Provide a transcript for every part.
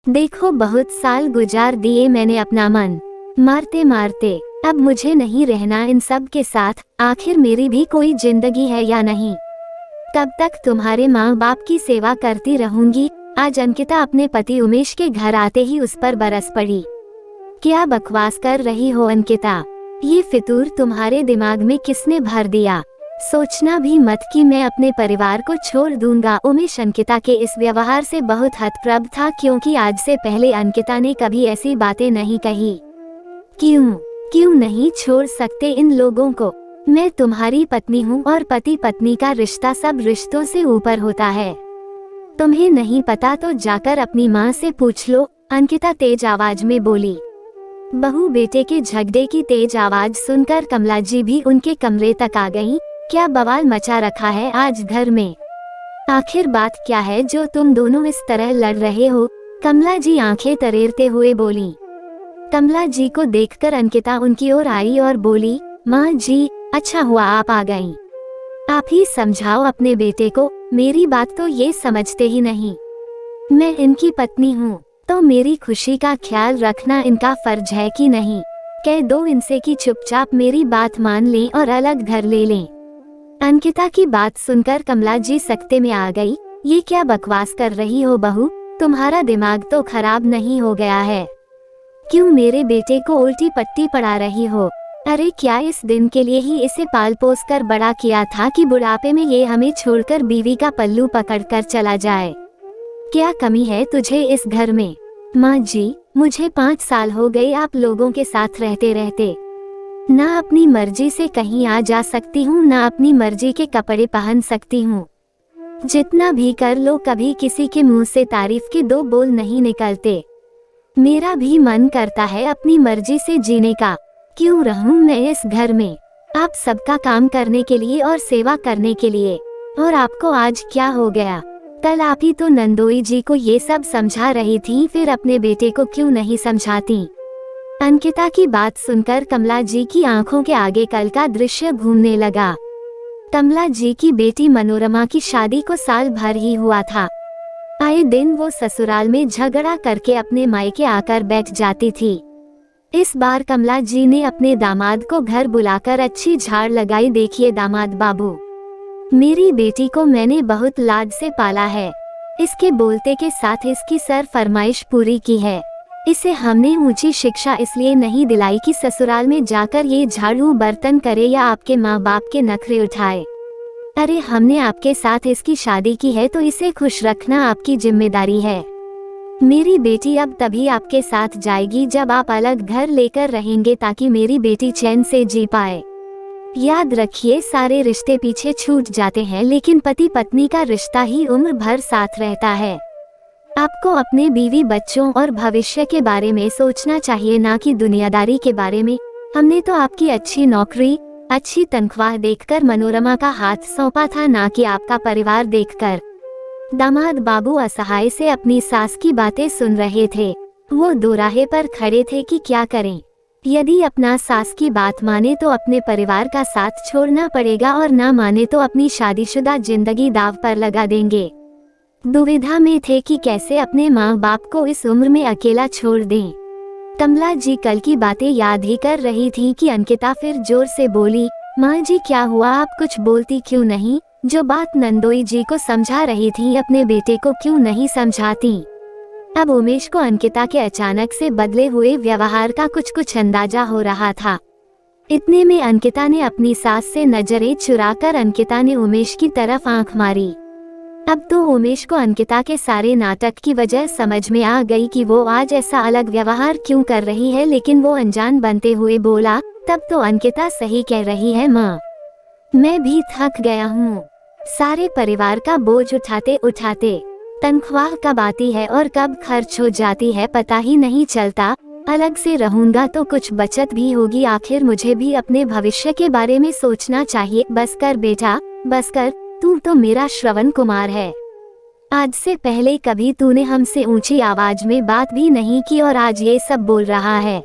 देखो बहुत साल गुजार दिए मैंने अपना मन मारते मारते, अब मुझे नहीं रहना इन सब के साथ। आखिर मेरी भी कोई जिंदगी है या नहीं? कब तक तुम्हारे माँ बाप की सेवा करती रहूंगी। आज अंकिता अपने पति उमेश के घर आते ही उस पर बरस पड़ी। क्या बकवास कर रही हो अंकिता? ये फितूर तुम्हारे दिमाग में किसने भर दिया? सोचना भी मत कि मैं अपने परिवार को छोड़ दूंगा। उमेश अंकिता के इस व्यवहार से बहुत हतप्रभ था, क्योंकि आज से पहले अंकिता ने कभी ऐसी बातें नहीं कही। क्यों नहीं छोड़ सकते इन लोगों को? मैं तुम्हारी पत्नी हूँ और पति पत्नी का रिश्ता सब रिश्तों से ऊपर होता है। तुम्हें नहीं पता तो जाकर अपनी माँ से पूछ लो, अंकिता तेज आवाज में बोली। बहू बेटे के झगड़े की तेज आवाज सुनकर कमला जी भी उनके कमरे तक आ गईं। क्या बवाल मचा रखा है आज घर में? आखिर बात क्या है जो तुम दोनों इस तरह लड़ रहे हो? कमला जी आंखें तरेरते हुए बोली। कमला जी को देखकर अंकिता उनकी ओर आई और बोली, माँ जी, अच्छा हुआ आप आ गईं। आप ही समझाओ अपने बेटे को, मेरी बात तो ये समझते ही नहीं। मैं इनकी पत्नी हूँ तो मेरी खुशी का ख्याल रखना इनका फर्ज है कि नहीं? कह दो इनसे कि चुपचाप मेरी बात मान लें और अलग घर ले लें। अंकिता की बात सुनकर कमला जी सख्ते में आ गई। ये क्या बकवास कर रही हो बहू? तुम्हारा दिमाग तो खराब नहीं हो गया है? क्यों मेरे बेटे को उल्टी पट्टी पढ़ा रही हो? अरे क्या इस दिन के लिए ही इसे पाल पोस कर बड़ा किया था कि बुढ़ापे में ये हमें छोड़कर बीवी का पल्लू पकड़कर चला जाए? क्या कमी है तुझे इस घर में? माँ जी, मुझे 5 साल हो गए आप लोगों के साथ रहते रहते। ना अपनी मर्जी से कहीं आ जा सकती हूँ, ना अपनी मर्जी के कपड़े पहन सकती हूँ। जितना भी कर लो कभी किसी के मुंह से तारीफ के 2 बोल नहीं निकलते। मेरा भी मन करता है अपनी मर्जी से जीने का। क्यों रहूं मैं इस घर में, आप सबका काम करने के लिए और सेवा करने के लिए? और आपको आज क्या हो गया? कल आप ही तो नंदोई जी को ये सब समझा रही थी, फिर अपने बेटे को क्यों नहीं समझाती? अंकिता की बात सुनकर कमला जी की आंखों के आगे कल का दृश्य घूमने लगा। कमला जी की बेटी मनोरमा की शादी को साल भर ही हुआ था। आए दिन वो ससुराल में झगड़ा करके अपने मायके आकर बैठ जाती थी। इस बार कमला जी ने अपने दामाद को घर बुलाकर अच्छी झाड़ लगाई। देखिए दामाद बाबू, मेरी बेटी को मैंने बहुत लाड से पाला है। इसके बोलते के साथ इसकी सर फरमाइश पूरी की है। इसे हमने ऊंची शिक्षा इसलिए नहीं दिलाई कि ससुराल में जाकर ये झाड़ू बर्तन करे या आपके माँ बाप के नखरे उठाए। अरे हमने आपके साथ इसकी शादी की है तो इसे खुश रखना आपकी जिम्मेदारी है। मेरी बेटी अब तभी आपके साथ जाएगी जब आप अलग घर लेकर रहेंगे, ताकि मेरी बेटी चैन से जी पाए। याद रखिए, सारे रिश्ते पीछे छूट जाते हैं, लेकिन पति पत्नी का रिश्ता ही उम्र भर साथ रहता है। आपको अपने बीवी बच्चों और भविष्य के बारे में सोचना चाहिए, ना कि दुनियादारी के बारे में। हमने तो आपकी अच्छी नौकरी, अच्छी तनख्वाह देखकर मनोरमा का हाथ सौंपा था, ना कि आपका परिवार देखकर। दामाद बाबू असहाय से अपनी सास की बातें सुन रहे थे। वो दोराहे पर खड़े थे कि क्या करें। यदि अपना सास की बात माने तो अपने परिवार का साथ छोड़ना पड़ेगा, और ना माने तो अपनी शादीशुदा जिंदगी दाव पर लगा देंगे। दुविधा में थे कि कैसे अपने माँ बाप को इस उम्र में अकेला छोड़ दें। कमला जी कल की बातें याद ही कर रही थी कि अंकिता फिर जोर से बोली, माँ जी क्या हुआ? आप कुछ बोलती क्यों नहीं? जो बात नंदोई जी को समझा रही थी, अपने बेटे को क्यों नहीं समझाती? अब उमेश को अंकिता के अचानक से बदले हुए व्यवहार का कुछ अंदाजा हो रहा था। इतने में अंकिता ने अपनी सास से नजरें चुराकर अंकिता ने उमेश की तरफ आंख मारी। अब तो उमेश को अंकिता के सारे नाटक की वजह समझ में आ गई कि वो आज ऐसा अलग व्यवहार क्यों कर रही है, लेकिन वो अनजान बनते हुए बोला, तब तो अंकिता सही कह रही है माँ, मैं भी थक गया हूँ। सारे परिवार का बोझ उठाते उठाते तनख्वाह कब आती है और कब खर्च हो जाती है पता ही नहीं चलता। अलग से रहूंगा तो कुछ बचत भी होगी। आखिर मुझे भी अपने भविष्य के बारे में सोचना चाहिए। बस कर बेटा, बस कर, तू तो मेरा श्रवण कुमार है। आज से पहले कभी तूने हमसे ऊंची आवाज में बात भी नहीं की, और आज ये सब बोल रहा है।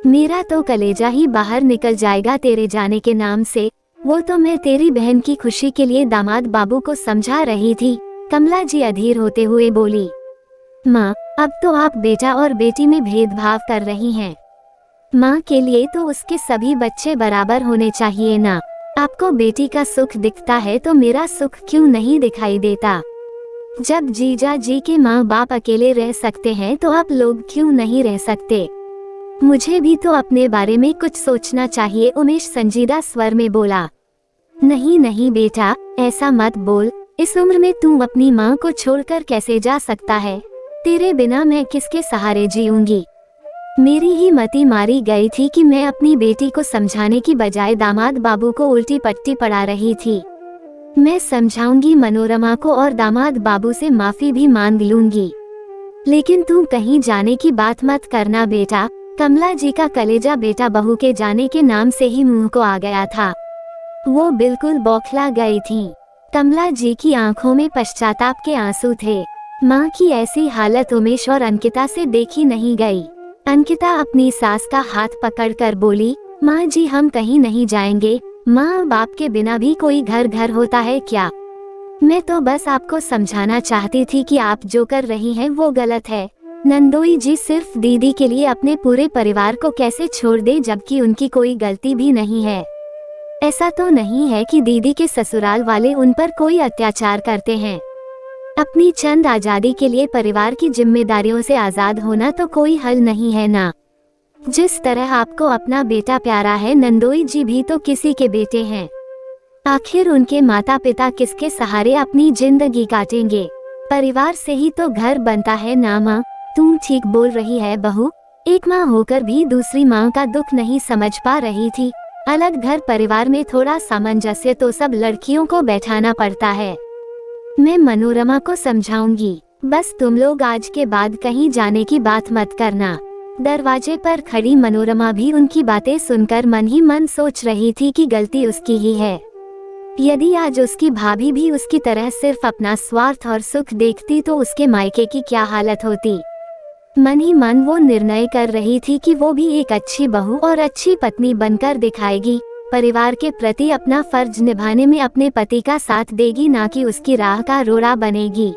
मेरा तो कलेजा ही बाहर निकल जाएगा तेरे जाने के नाम से। वो तो मैं तेरी बहन की खुशी के लिए दामाद बाबू को समझा रही थी। कमला जी अधीर होते हुए बोली, माँ, अब तो आप बेटा और बेटी में भेदभाव कर रही हैं। माँ के लिए तो उसके सभी बच्चे बराबर होने चाहिए ना। आपको बेटी का सुख दिखता है तो मेरा सुख क्यों नहीं दिखाई देता? जब जीजा जी के माँ बाप अकेले रह सकते हैं तो आप लोग क्यों नहीं रह सकते? मुझे भी तो अपने बारे में कुछ सोचना चाहिए, उमेश संजीदा स्वर में बोला। नहीं नहीं बेटा, ऐसा मत बोल। इस उम्र में तू अपनी माँ को छोड़कर कैसे जा सकता है? तेरे बिना मैं किसके सहारे जीऊंगी? मेरी ही मति मारी गई थी कि मैं अपनी बेटी को समझाने की बजाय दामाद बाबू को उल्टी पट्टी पढ़ा रही थी। मैं समझाऊंगी मनोरमा को और दामाद बाबू से माफी भी मांग लूंगी, लेकिन तू कहीं जाने की बात मत करना बेटा। कमला जी का कलेजा बेटा बहू के जाने के नाम से ही मुंह को आ गया था। वो बिल्कुल बौखला गई थी। कमला जी की आंखों में पश्चाताप के आंसू थे। माँ की ऐसी हालत उमेश और अंकिता से देखी नहीं गई। अंकिता अपनी सास का हाथ पकड़कर बोली, माँ जी हम कहीं नहीं जाएंगे। माँ बाप के बिना भी कोई घर घर होता है क्या? मैं तो बस आपको समझाना चाहती थी कि आप जो कर रही हैं वो गलत है। नंदोई जी सिर्फ दीदी के लिए अपने पूरे परिवार को कैसे छोड़ दे, जबकि उनकी कोई गलती भी नहीं है। ऐसा तो नहीं है कि दीदी के ससुराल वाले उन पर कोई अत्याचार करते हैं। अपनी चंद आजादी के लिए परिवार की जिम्मेदारियों से आजाद होना तो कोई हल नहीं है ना। जिस तरह आपको अपना बेटा प्यारा है, नंदोई जी भी तो किसी के बेटे हैं। आखिर उनके माता पिता किसके सहारे अपनी जिंदगी काटेंगे? परिवार से ही तो घर बनता है ना माँ। तुम ठीक बोल रही है बहू। एक माँ होकर भी दूसरी माँ का दुख नहीं समझ पा रही थी। अलग घर परिवार में थोड़ा सामंजस्य तो सब लड़कियों को बैठाना पड़ता है। मैं मनोरमा को समझाऊंगी, बस तुम लोग आज के बाद कहीं जाने की बात मत करना। दरवाजे पर खड़ी मनोरमा भी उनकी बातें सुनकर मन ही मन सोच रही थी कि गलती उसकी ही है। यदि आज उसकी भाभी भी उसकी तरह सिर्फ अपना स्वार्थ और सुख देखती तो उसके मायके की क्या हालत होती। मन ही मन वो निर्णय कर रही थी कि वो भी एक अच्छी बहू और अच्छी पत्नी बनकर दिखाएगी। परिवार के प्रति अपना फर्ज निभाने में अपने पति का साथ देगी, ना कि उसकी राह का रोड़ा बनेगी।